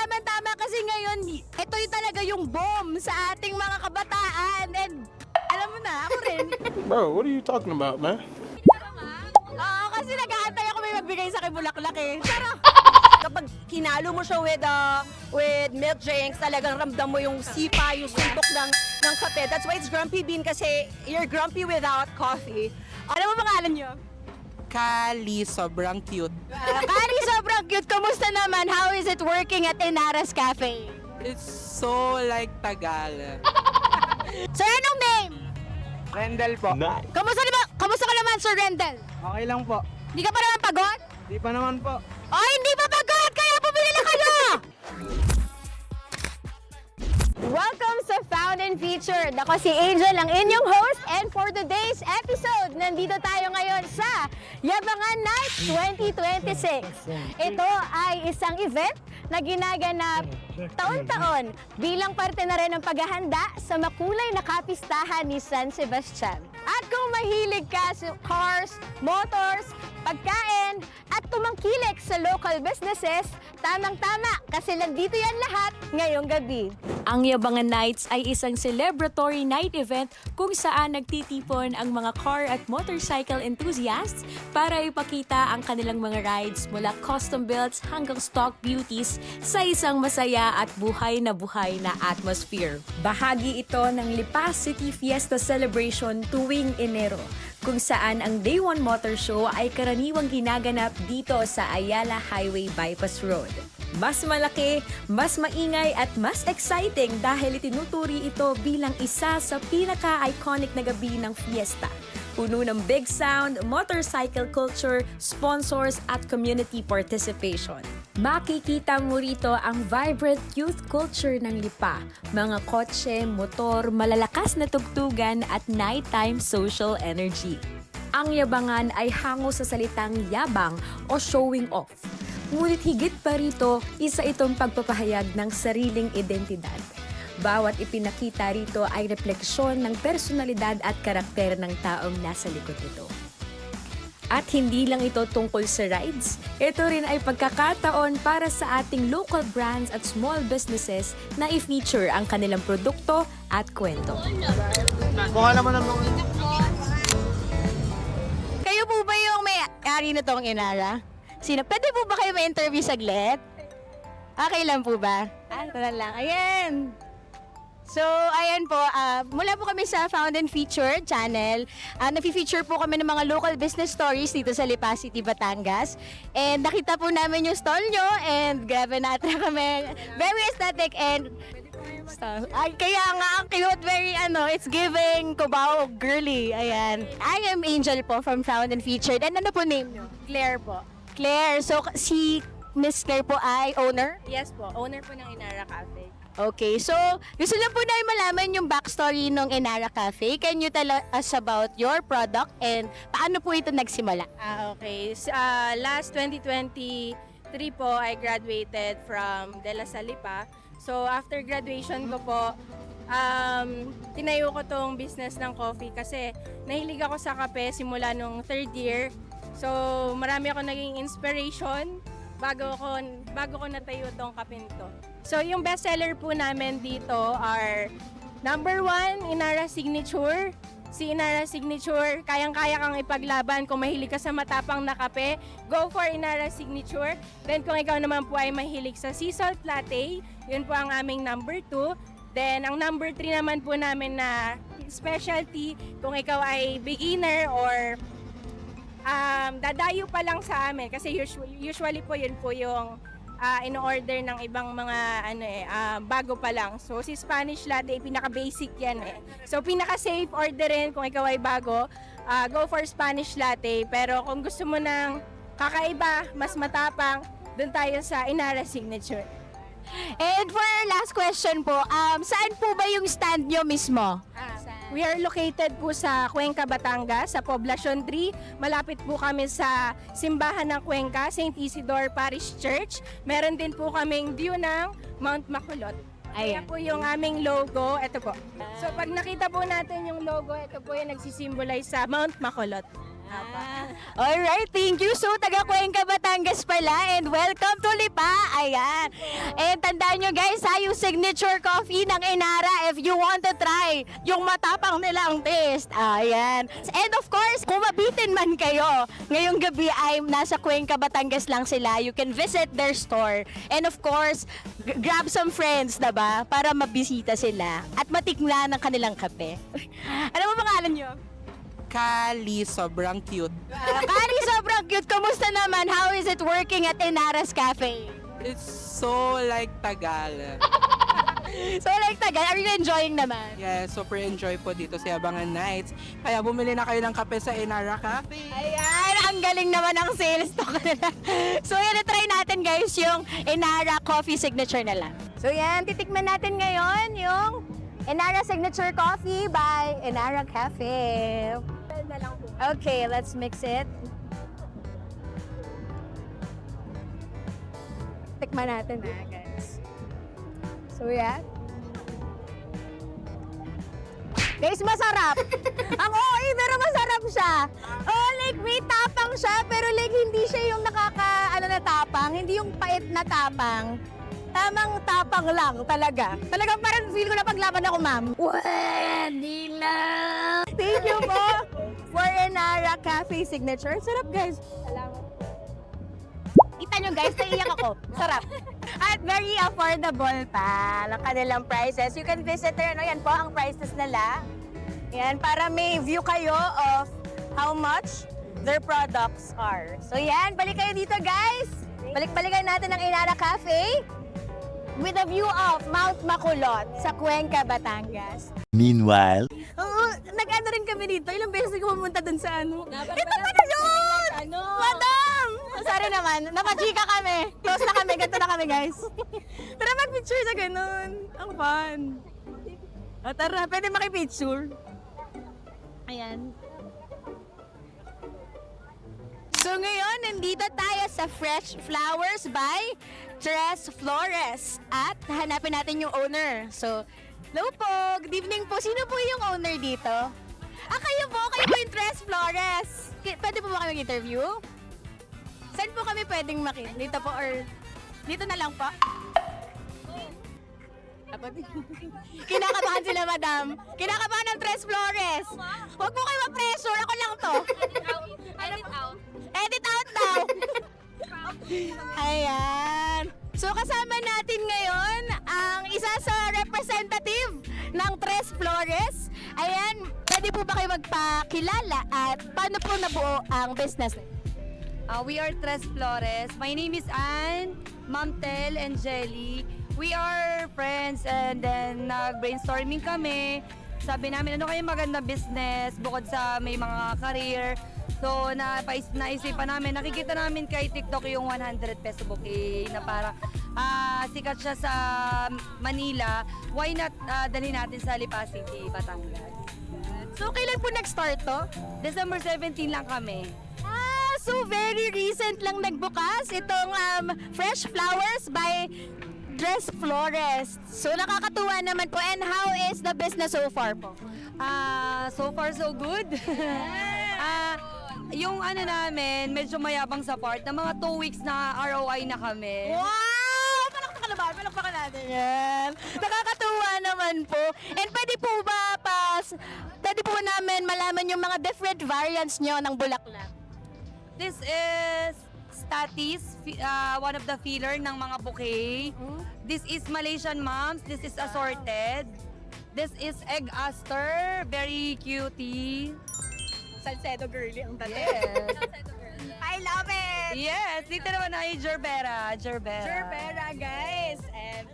Tama-tama kasi ngayon, ito yung talaga yung bomb sa ating mga kabataan. And alam mo na, ako rin. Bro, what are you talking about, man? Oo, kasi nag-aantay ako may magbigay sa akin bulaklak eh. Pero, Kapag kinalo mo siya with milk drinks, talagang ramdam mo yung sipa, yung suntok ng kape. That's why it's grumpy bean kasi you're grumpy without coffee. alam mo pangalan nyo? Kali, sobrang cute. Kari, sobrang cute. Kamusta naman? How is it working at Inaras Cafe? It's so like Tagal. Sir, anong name? Rendel po. Kamusta ka naman, Sir Rendel? Okay lang po. Hindi ka pa naman pagod? Di pa naman po. Oh, hindi pa pagod! Kaya pumili na kayo! Welcome sa Found and Featured. Ako si Angel, ang inyong host. And for today's episode, nandito tayo ngayon sa Yabangan Night 2026. Ito ay isang event na ginaganap taon-taon bilang parte na rin ng paghahanda sa makulay na kapistahan ni San Sebastian. At kung mahilig ka sa cars, motors, pagkain, at tumangkilik sa local businesses, tamang-tama kasi nandito yan lahat ngayong gabi. Ang Yabangan Nights ay isang celebratory night event kung saan nagtitipon ang mga car at motorcycle enthusiasts para ipakita ang kanilang mga rides mula custom builds hanggang stock beauties sa isang masaya at buhay na atmosphere. Bahagi ito ng Lipa City Fiesta Celebration tuwing Enero, kung saan ang Day 1 Motor Show ay karaniwang ginaganap dito sa Ayala Highway Bypass Road. Mas malaki, mas maingay at mas exciting dahil itinuturi ito bilang isa sa pinaka-iconic na gabi ng fiesta. Puno ng big sound, motorcycle culture, sponsors at community participation. Makikita mo rito ang vibrant youth culture ng Lipa, mga kotse, motor, malalakas na tugtugan at nighttime social energy. Ang yabangan ay hango sa salitang yabang o showing off. Ngunit higit pa rito, isa itong pagpapahayag ng sariling identidad. Bawat ipinakita rito ay refleksyon ng personalidad at karakter ng taong nasa likod nito. At hindi lang ito tungkol sa rides, ito rin ay pagkakataon para sa ating local brands at small businesses na i-feature ang kanilang produkto at kwento. Mukha naman ng mga... Kayo po ba yung may-ari na tong Inara? Sino? Pwede po ba kayo may-interview saglit? Okay lang po ba? Ito na lang. Ayan. So, ayan po, mula po kami sa Found and Featured channel. Nag-feature po kami ng mga local business stories dito sa Lipa City, Batangas. And nakita po namin yung stall nyo and grabe na-attract kami. Very aesthetic and stuff. Ay, kaya nga, ang cute, very it's giving Cubao girly. Ayan. I am Angel po from Found and Featured. And ano po name nyo? Claire po. Claire. So, si Miss Claire po ay owner? Yes po, owner po ng Inara Cafe. Okay, so gusto lang po namin malaman yung backstory ng Inara Cafe. Can you tell us about your product and paano po ito nagsimula? Okay. Last 2023 po, I graduated from De La Salle Lipa. So, after graduation ko po, tinayo ko tong business ng coffee kasi nahilig ako sa kape simula nung third year. So, marami ako naging inspiration bago ko natayo tong kapinto. So, yung bestseller po namin dito are number 1, Inara Signature. Si Inara Signature, kayang-kaya kang ipaglaban kung mahilig ka sa matapang na kape. Go for Inara Signature. Then, kung ikaw naman po ay mahilig sa sea salt latte, yun po ang aming number 2. Then, ang number 3 naman po namin na specialty, kung ikaw ay beginner or dadayo pa lang sa amin kasi usually po yun po yung in-order ng ibang mga bago pa lang. So si Spanish latte pinaka-basic yan eh. So pinaka-safe orderin kung ikaw ay bago, go for Spanish latte. Pero kung gusto mo ng kakaiba, mas matapang, dun tayo sa Inara Signature. And for our last question po, saan po ba yung stand nyo mismo? We are located po sa Cuenca, Batangas, sa Poblacion 3. Malapit po kami sa simbahan ng Cuenca, St. Isidore Parish Church. Meron din po kaming view ng Mount Makulot. Ayan po yung aming logo. Ito po. So pag nakita po natin yung logo, ito po yung nagsisimbolize sa Mount Makulot. Alright, thank you. So, taga Cuenca, Batangas pala. And welcome to Lipa. Ayan. And tandaan nyo guys, ha, yung signature coffee ng Enara if you want to try yung matapang nilang taste. Ayan. And of course, kung mabitin man kayo, ngayong gabi ay nasa Cuenca, Batangas lang sila. You can visit their store. And of course, grab some friends, diba? Para mabisita sila at matikman ng kanilang kape. Ano mo pangalan nyo? Kali, sobrang cute. Kari, sobrang cute. Kamusta naman? How is it working at Enara's Cafe? It's so like Tagal. So like tagal, are you enjoying naman? Yeah, super enjoy po dito sa Abangan Nights. Kaya bumili na kayo ng kape sa Enara Cafe. Ayan, ang galing naman ng sales talk nila. So yan, try natin guys yung Enara Coffee Signature nila. So yan, titikman natin ngayon yung Enara Signature Coffee by Enara Cafe. Okay, let's mix it. Tikman natin guys. So yan. Guys, masarap. Ang OA, pero masarap siya. Oh, like may tapang siya, pero like hindi siya yung na tapang. Hindi yung pait na tapang. Tamang tapang lang talaga. Talagang parang feel ko na paglaban ako, ma'am. Pwede lang. Thank you po for Enara Cafe Signature. Sarap, guys. Salamat. Kita nyo guys, naiyak ako. Sarap. At very affordable pa ng kanilang prices. You can visit there. No? Yan po ang prices nila. Yan, para may view kayo of how much their products are. So yan, balik kayo dito guys. Balik-balikan natin ang Enara Cafe with a view of Mount Makulot sa Cuenca, Batangas. Meanwhile, Oo, nag-ano rin kami dito. Ilang beses ko pumunta dun sa ano. Ito pa na yun! Madam! Sorry naman, napachika kami. Close na kami, ganito na kami guys. Tara mag-picture sa ganun. Ang fun. O tara, pwede makipicture. Ayan. So ngayon, nandito tayo sa Fresh Flowers by Tres Flores. At hanapin natin yung owner. So, hello po, good evening po. Sino po yung owner dito? Kayo po yung Tres Flores. Pwede po ba kami mag-interview? Saan po kami pwedeng makita? Dito po or dito na lang po? Kinakabahan sila, madam. Kinakabahan ng Tres Flores. Huwag po kayo ma-pressure. Ako lang to. Edit out. Edit out daw. Ayan. So kasama natin ngayon ang isa sa representative ng Tres Flores. Ayan, pwede po ba kayo magpakilala at paano po nabuo ang business? We are Tres Flores. My name is Anne, Ma'am Tel, and Jelly. We are friends and then nag-brainstorming kami. Sabi namin, ano kayo maganda business bukod sa may mga career. So, naisipan namin, nakikita namin kay TikTok yung 100 peso bouquet na parang sikat siya sa Manila. Why not dalhin natin sa Lipa City, Batangas? So kailan po nag-start to? December 17 lang kami. So very recent lang nagbukas itong Fresh Flowers by Tres Flores. So nakakatuwa naman po. And how is the business so far po? So far so good. Yung ano namin, medyo mayabang sa part na mga 2 weeks na ROI na kami. Wow! Palakpakan naman. Palakpakan natin yan. Nakakatuwa naman po. And pwede po namin malaman yung mga different variants nyo ng bulaklak. This is Statis, one of the filler ng mga bouquet. This is Malaysian Moms. This is assorted. This is Egg Aster. Very cutie. Salcedo girly ang dati. Yes. I love it! Yes, dito naman ay Gerbera. Gerbera, guys. And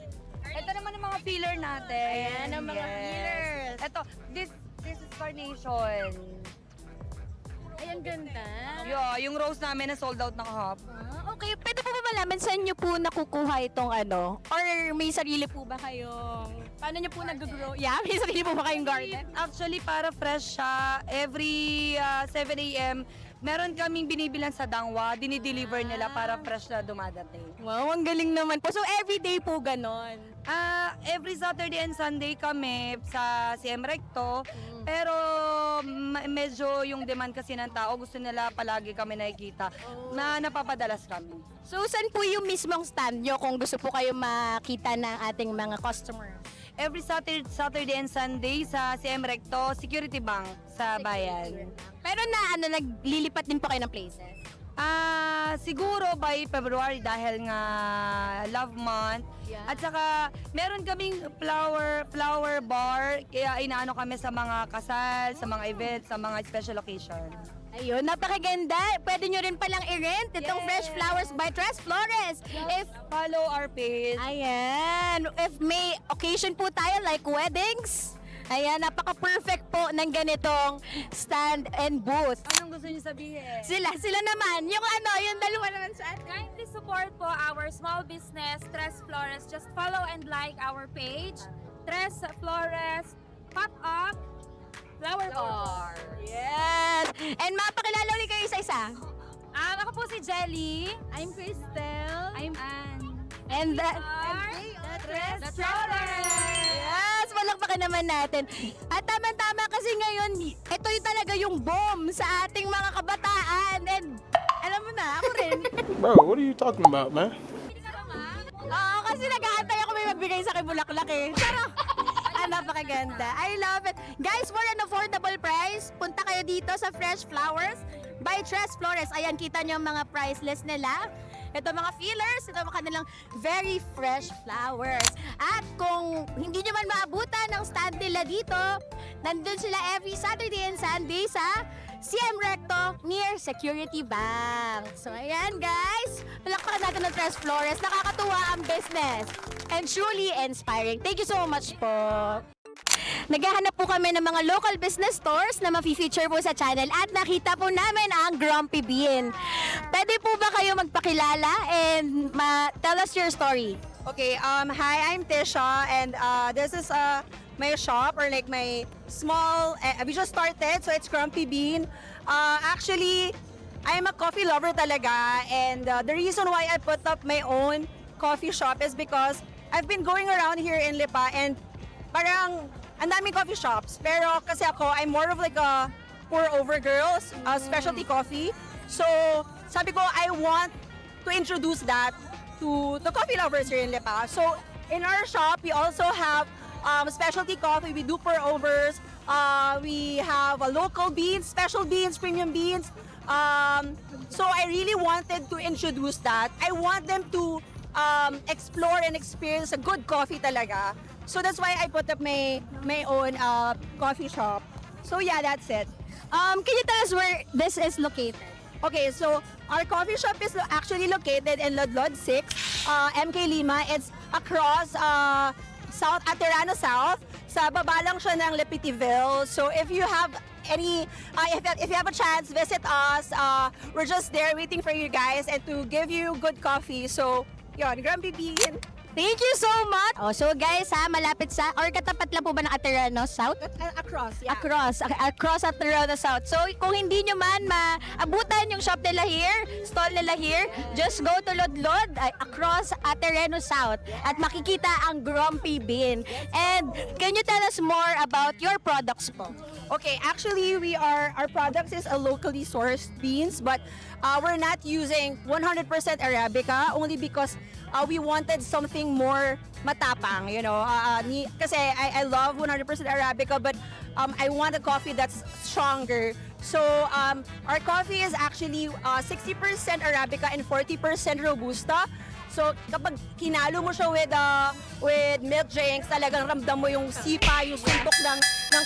Ito naman ang mga filler natin. Ayan ang mga fillers. Ito, this is carnation. ayan, ganda. Yung rose namin na sold out na kahapon. Okay, pwede po ba malaman saan nyo po nakukuha itong ano? Or may sarili po ba kayong... Paano nyo po nag-grow? Yeah, may sarili po ba kayong garden? Actually, para fresh siya, every 7 a.m., meron kaming binibilan sa Dangwa, dinideliver nila para fresh na dumadating. Wow, ang galing naman po. So, everyday po ganon. Every Saturday and Sunday kami sa CM Recto. Pero medyo yung demand kasi ng tao, gusto nila palagi kami nakikita na napapadalas kami. So, saan po yung mismong stand nyo kung gusto po kayo makita ng ating mga customers? Every Saturday and Sunday sa CM Recto, Security Bank sa Bayan. Pero naglilipat din po kayo ng places? Siguro by February dahil nga Love Month. Yeah. At saka meron kaming flower bar, kaya inaano kami sa mga kasal, sa mga events, sa mga special occasion. Ayun, napakaganda. Pwede nyo rin palang i-rent itong Yes. Fresh Flowers by Tres Flores. If Follow our page. Ayan. If may occasion po tayo like weddings, ayan, napaka-perfect po ng ganitong stand and booth. Anong gusto niyo sabihin? Sila naman. Yung dalawa naman sa Kindly support po our small business, Tres Flores. Just follow and like our page, Tres Flores Pop-Up Flower Bar. Yes. And mapakilala ulit kayo isa-isa. Ako po si Jelly. I'm Crystal. I'm Anne. And The Tres Flores. Yes, palakpakan naman natin. At tama-tama kasi ngayon, ito yung talaga yung bomb sa ating mga kabataan. And alam mo na, ako rin. Bro, what are you talking about, man? Oo, kasi nag-aantay ako may magbigay sa akin bulaklak eh. Pero, napakaganda. I love it. Guys, for an affordable price, punta kayo dito sa Fresh Flowers by Tres Flores. Ayan, kita nyo ang mga price list nila. Ito mga fillers, ito mga kanilang very fresh flowers. At kung hindi nyo man maabutan ng stand nila dito, nandun sila every Saturday and Sunday sa CM Recto near Security Bank. So ayan guys, palakpakan natin ng Tres Flores. Nakakatuwa ang business and truly inspiring. Thank you so much po. Naghahanap po kami ng mga local business stores na ma-feature po sa channel at nakita po namin ang Grumpy Bean. Pwede po ba kayo magpakilala and tell us your story? Okay, hi, I'm Tisha, and this is my shop, or like my small, we just started, so it's Grumpy Bean. Actually, I'm a coffee lover talaga, and the reason why I put up my own coffee shop is because I've been going around here in Lipa, and parang ang daming coffee shops, pero kasi ako, I'm more of like a pour-over girl, specialty coffee. So, sabi ko, I want to introduce that to the coffee lovers here in Lipa. So, in our shop, we also have specialty coffee. We do pour-overs. We have local beans, special beans, premium beans. So, I really wanted to introduce that. I want them to explore and experience a good coffee talaga. So, that's why I put up my own coffee shop. So, yeah, that's it. Can you tell us where this is located? Okay, so our coffee shop is actually located in Lodlod 6, MK Lima. It's across South Aterano South. Sa baba lang siya ng Lepitiville. So if you have any, if you have a chance, visit us. We're just there waiting for you guys and to give you good coffee. So, yun, Grumpy Bean. Thank you so much! So guys malapit sa, or katapat lang po ba ng Aterano South? Across, yeah. Across Aterano South. So kung hindi nyo man maabutan yung shop nila here, stall nila here, just go to Lodlod, across Aterano South, at makikita ang Grumpy Bean. And can you tell us more about your products po? Okay, actually, our products is a locally sourced beans, but we're not using 100% Arabica only because we wanted something more matapang, you know. Kasi I love 100% Arabica, but I want a coffee that's stronger. So our coffee is actually 60% Arabica and 40% Robusta. So kapag kinalo mo siya with milk drinks, talagang ramdam mo yung sipa, yung suntok ng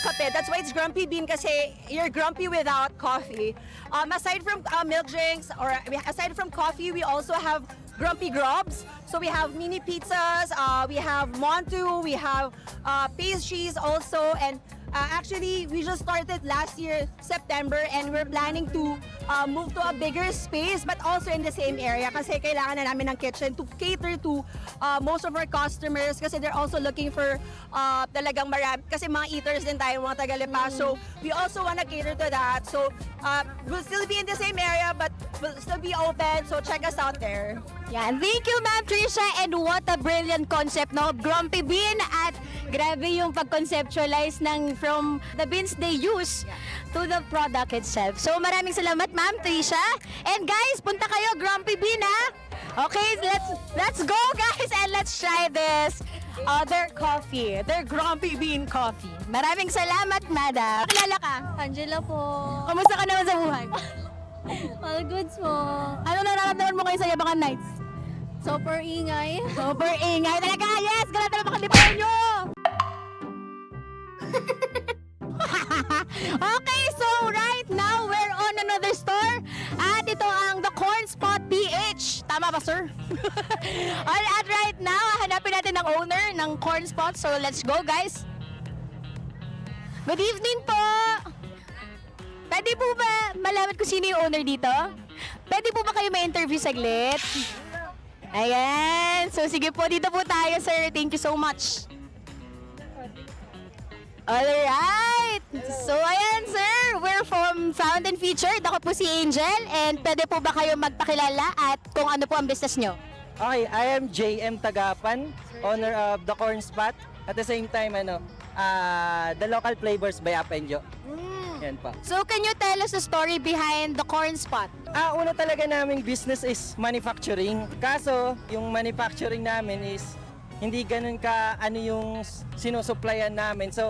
kape. That's why it's Grumpy Bean, kasi you're grumpy without coffee. Aside from milk drinks, or aside from coffee, we also have Grumpy Grubs. So we have mini pizzas, we have Montu, we have pastries also, and Actually, we just started last year, September, and we're planning to move to a bigger space, but also in the same area kasi kailangan na namin ng kitchen to cater to most of our customers kasi they're also looking for talagang marami, kasi mga eaters din tayo, mga taga-Lipa. So, we also want to cater to that. So, we'll still be in the same area, but we'll still be open. So, check us out there. Yan. Thank you, Ma'am Trisha. And what a brilliant concept, no? Grumpy Bean at grabe yung pag-conceptualize ng from the beans they use to the product itself. So maraming salamat, Ma'am Trisha. And guys, punta kayo, Grumpy Bean, ha? Okay, let's go, guys, and let's try this other coffee. Their Grumpy Bean coffee. Maraming salamat, Madam. Kilala ka? Angela po. Kamusta ka naman sa buhay? All goods po. Ano nararamdaman mo kayo sa Yabangan Nights? Super ingay. Super ingay talaga, yes! Ganun talaga makalipaw nyo! Okay, so right now, we're on another store. At ito ang The Corn Spot PH. Tama ba, sir? At right now, hanapin natin ang owner ng Corn Spot. So let's go, guys. Good evening po! Pwede po ba malaman kung sino yung owner dito? Pwede po ba kayo ma-interview saglit? Ayan. So, sige po. Dito po tayo, sir. Thank you so much. Alright. So, ayan, sir. We're from Found and Featured. Ako po si Angel. And pwede po ba kayo magpakilala at kung ano po ang business nyo? Okay, I am JM Tagapan, owner of The Corn Spot. At the same time, the local flavors by Apenjo. Yan pa. So, can you tell us the story behind The Corn Spot? Una talaga naming business is manufacturing. Kaso, yung manufacturing namin is hindi ganun ka yung sinusuplayan namin. So,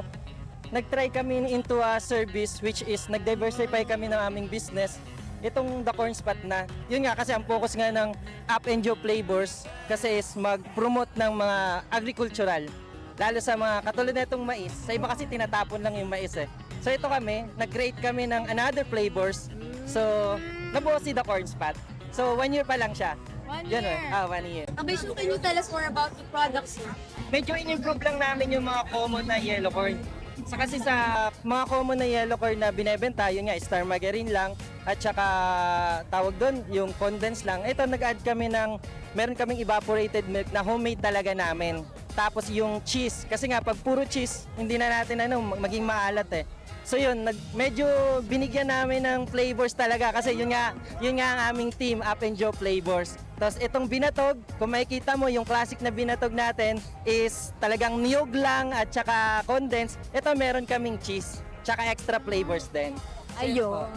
nag-try kami into a service which is nag-diversify kami ng aming business. Itong The Corn Spot na, yun nga kasi ang focus nga ng Up and Joe Flavors kasi is mag-promote ng mga agricultural. Lalo sa mga katulad na itong mais. Sa iba kasi tinatapon lang yung mais eh. So ito kami, nag-create kami ng another flavors. So, nabuo si The Corn Spot. So, 1 year pa lang siya. 1 Yan, year. 1 year. Okay, so can you tell us more about the products? Medyo in-improve lang namin yung mga common na yellow corn. Kasi sa mga common na yellow corn na binebenta, yun nga, Star Margarine lang. At saka tawag doon, yung condensed lang. Ito, nag-add kami ng, meron kaming evaporated milk na homemade talaga namin. Tapos yung cheese, kasi nga pag puro cheese, hindi na natin maging maalat eh. So yun, medyo binigyan namin ng flavors talaga kasi yun nga ang aming team, Up and Joe Flavors. Tapos itong binatog, kung makikita mo yung classic na binatog natin is talagang niyog lang at saka condensed. Ito meron kaming cheese, tsaka extra flavors din. Ayun.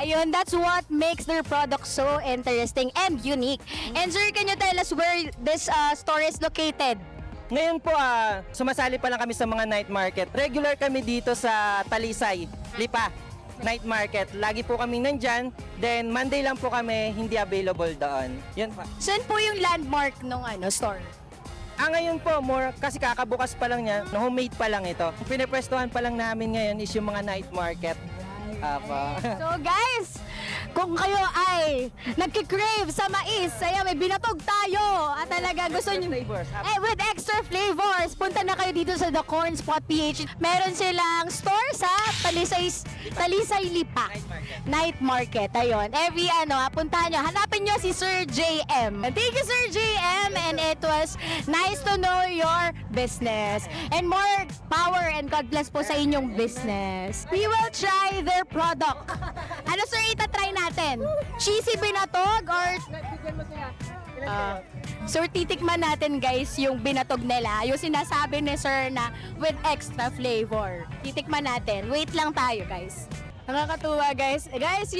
Ayun, that's what makes their product so interesting and unique. And sir, can you tell us where this store is located? Ngayon po, sumasali pa lang kami sa mga night market. Regular kami dito sa Talisay, Lipa, night market. Lagi po kami nandyan. Then Monday lang po kami hindi available doon. Yun pa. Saan po yung landmark ng store? Ngayon po, kasi kakabukas pa lang niya, homemade pa lang ito. Pinipwestuhan pa lang namin ngayon is yung mga night market. So guys, kung kayo ay nagki-crave sa mais, ay may binatog tayo at talaga gusto nyo Flavors. with extra flavors, punta na kayo dito sa The Corn Spot PH. Meron silang store sa Talisay Lipa Night Market. Ayun, every puntahan nyo, hanapin nyo si Sir JM. Thank you, Sir JM, and it was nice to know your business. And more power and God bless po sa inyong business. We will try their product. Ano, sir, itatry natin? Cheesy binatog or... So, titikman natin, guys, yung binatog nila. Yung sinasabi ni sir na with extra flavor. Titikman natin. Wait lang tayo, guys. Nakakatuwa, guys. Guys,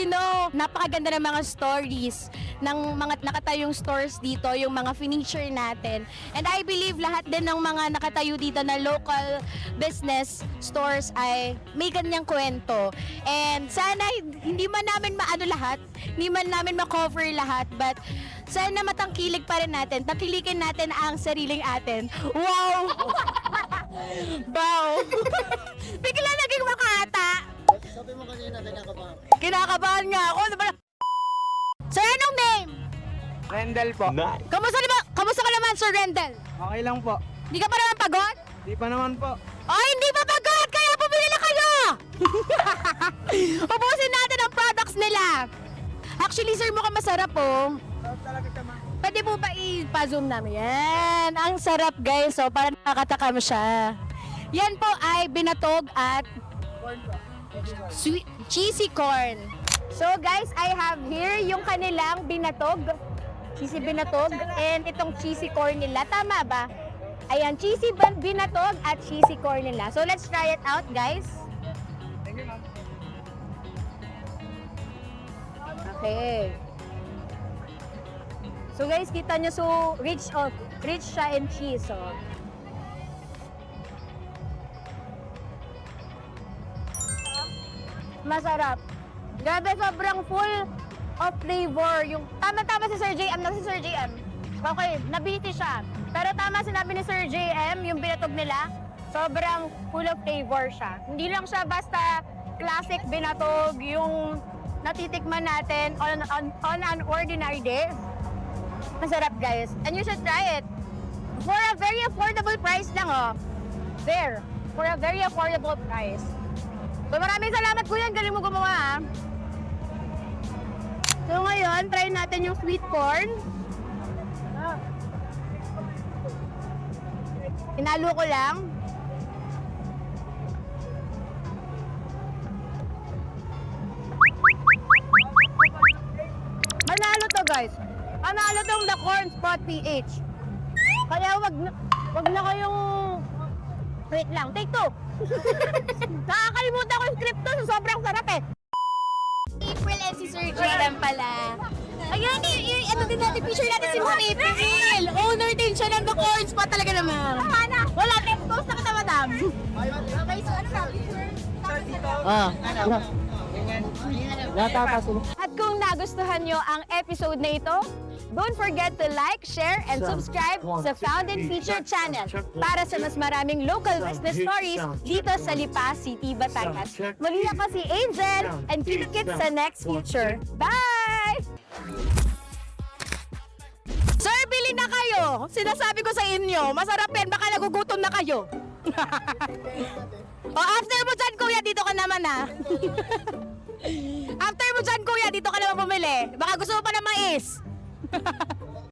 napakaganda ng mga stories ng mga nakatayong stores dito, yung mga finisher natin. And I believe lahat din ng mga nakatayo dito na local business stores ay may ganyang kwento. And sana hindi man namin maano lahat, hindi man namin ma-cover lahat, but sana matangkilig pa rin natin. Tangkilikin natin ang sariling atin. Wow! Wow! Bigla naging makata. Sabi mo kanina, kinakabahan. Kinakabahan nga ako. Sir, anong name? Rendel po. Kamusta ka naman, Sir Rendel? Okay lang po. Hindi ka pa naman pagod? Di pa naman po. Ay, hindi pa pagod! Kaya pumili na kayo! Ubusin natin ang products nila. Actually, sir, mukhang masarap po. Pwede po ba ipa-zoom namin? Yan. Ang sarap, guys. So, parang nakakatakam siya. Yan po ay binatog at sweet, cheesy corn. So, guys, I have here yung kanilang binatog. Cheesy binatog. And itong cheesy corn nila. Tama ba? Ayan, cheesy binatog at cheesy corn nila. So, let's try it out, guys. Okay. So guys, kita nyo, so rich siya in cheese. So. Masarap. Grabe, sobrang full of flavor. Yung tama-tama si Sir JM, si Sir JM. Okay, nabiti siya. Pero tama sinabi ni Sir JM, yung binatog nila, sobrang full of flavor siya. Hindi lang siya basta classic binatog, yung natitikman natin on an ordinary day. Masarap, guys. And you should try it. For a very affordable price lang, oh. There. For a very affordable price. So maraming salamat, kuya. Ang galing mo gumawa, ha. So ngayon, try natin yung sweet corn. Inalo ko lang. Manalo to, guys. Manalo tong The Corn Spot PH. Kaya wag na kayong... Wait lang, take two. Nakakalimutan ko yung script to, so sobrang sarap eh. April and si Sir JM pala. Ayun, ano din natin, picture natin si Ma'am April. Owner din siya ng The Corn Spot talaga naman. Wala, text post na kita, madam. Okay, so ano na, picture? At kung nagustuhan nyo ang episode na ito, don't forget to like, share, and subscribe sa Found and Featured channel para sa mas maraming local business stories dito sa Lipa City, Batangas. Muli ako si Angel and keep it sa next feature. Bye! Sir, bili na kayo! Sinasabi ko sa inyo, masarap yan, baka nagugutom na kayo. O, after mo dyan, kuya, dito ka naman, ha? After mo dyan, kuya, dito ka naman bumili. Baka gusto mo pa ng mais.